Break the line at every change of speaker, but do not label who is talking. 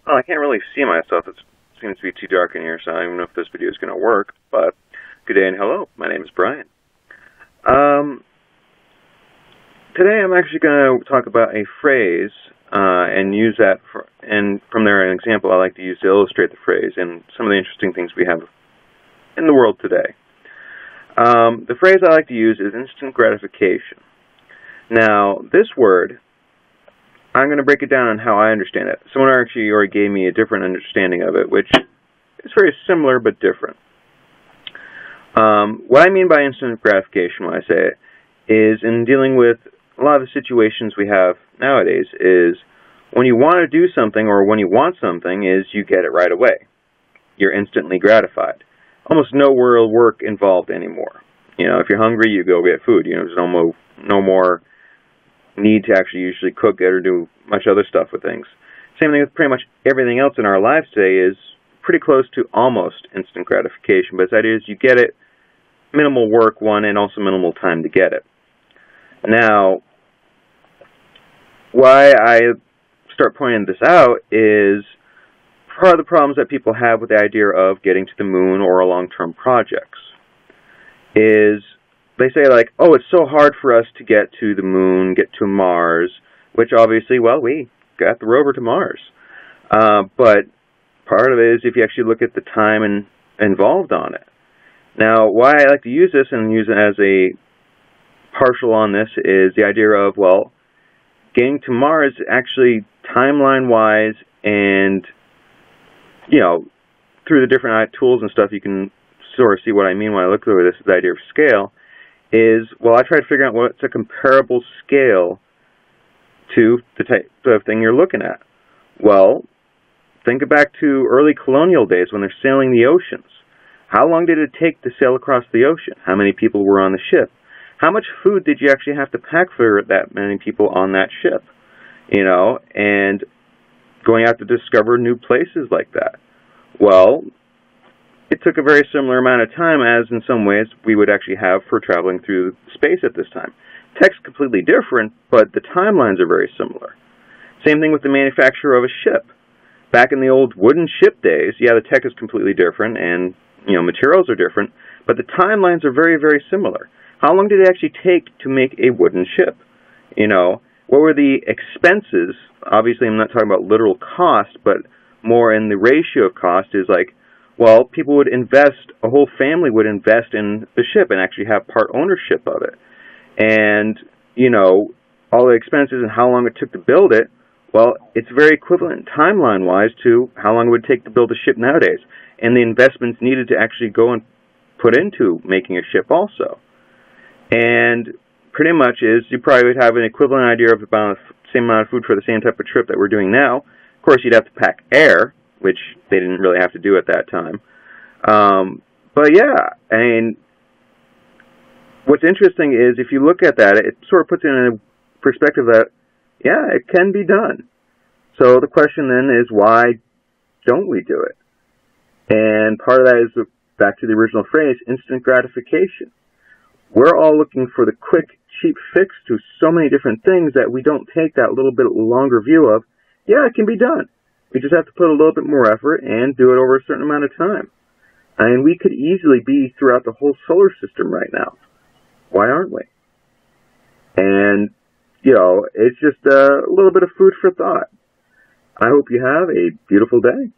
Well, I can't really see myself. It seems to be too dark in here, so I don't even know if this video is going to work. But good day and hello. My name is Brian. Today I'm actually going to talk about a phrase and use that, and from there an example I like to use to illustrate the phrase and some of the interesting things we have in the world today. The phrase I like to use is instant gratification. Now, this word, I'm going to break it down on how I understand it. Someone actually already gave me a different understanding of it, which is very similar but different. What I mean by instant gratification when I say it is in dealing with a lot of the situations we have nowadays is when you want to do something or when you want something is you get it right away. You're instantly gratified. Almost no real work involved anymore. You know, if you're hungry, you go get food. You know, there's no more need to actually usually cook it or do much other stuff with things. Same thing with pretty much everything else in our lives today is pretty close to almost instant gratification. But the idea is you get it, minimal work, one, and also minimal time to get it. Now, why I start pointing this out is part of the problems that people have with the idea of getting to the moon or long-term projects is they say like, oh, it's so hard for us to get to the moon, get to Mars, which obviously, well, we got the rover to Mars. But part of it is if you actually look at the time involved on it. Now, why I like to use this and use it as a partial on this is the idea of, well, getting to Mars actually timeline-wise and, you know, through the different tools and stuff, you can sort of see what I mean when I look over this, the idea of scale, is, well, I try to figure out what's a comparable scale to the type of thing you're looking at. Well, think back to early colonial days when they're sailing the oceans. How long did it take to sail across the ocean? How many people were on the ship? How much food did you actually have to pack for that many people on that ship? You know, and going out to discover new places like that. Well, it took a very similar amount of time as in some ways we would actually have for traveling through space at this time. Tech's completely different, but the timelines are very similar. Same thing with the manufacture of a ship. Back in the old wooden ship days, yeah, the tech is completely different and, you know, materials are different, but the timelines are very, very similar. How long did it actually take to make a wooden ship? You know, what were the expenses? Obviously, I'm not talking about literal cost, but more in the ratio of cost is like, well, people would invest, a whole family would invest in the ship and actually have part ownership of it. And, you know, all the expenses and how long it took to build it, well, it's very equivalent timeline-wise to how long it would take to build a ship nowadays. And the investments needed to actually go and put into making a ship also. And pretty much is you probably would have an equivalent idea of about the same amount of food for the same type of trip that we're doing now. Of course, you'd have to pack air, which they didn't really have to do at that time. But yeah, I mean, what's interesting is if you look at that, it sort of puts it in a perspective that, yeah, it can be done. So the question then is, why don't we do it? And part of that is back to the original phrase, instant gratification. We're all looking for the quick, cheap fix to so many different things that we don't take that little bit longer view of, yeah, it can be done. We just have to put a little bit more effort and do it over a certain amount of time. I mean, we could easily be throughout the whole solar system right now. Why aren't we? And, you know, it's just a little bit of food for thought. I hope you have a beautiful day.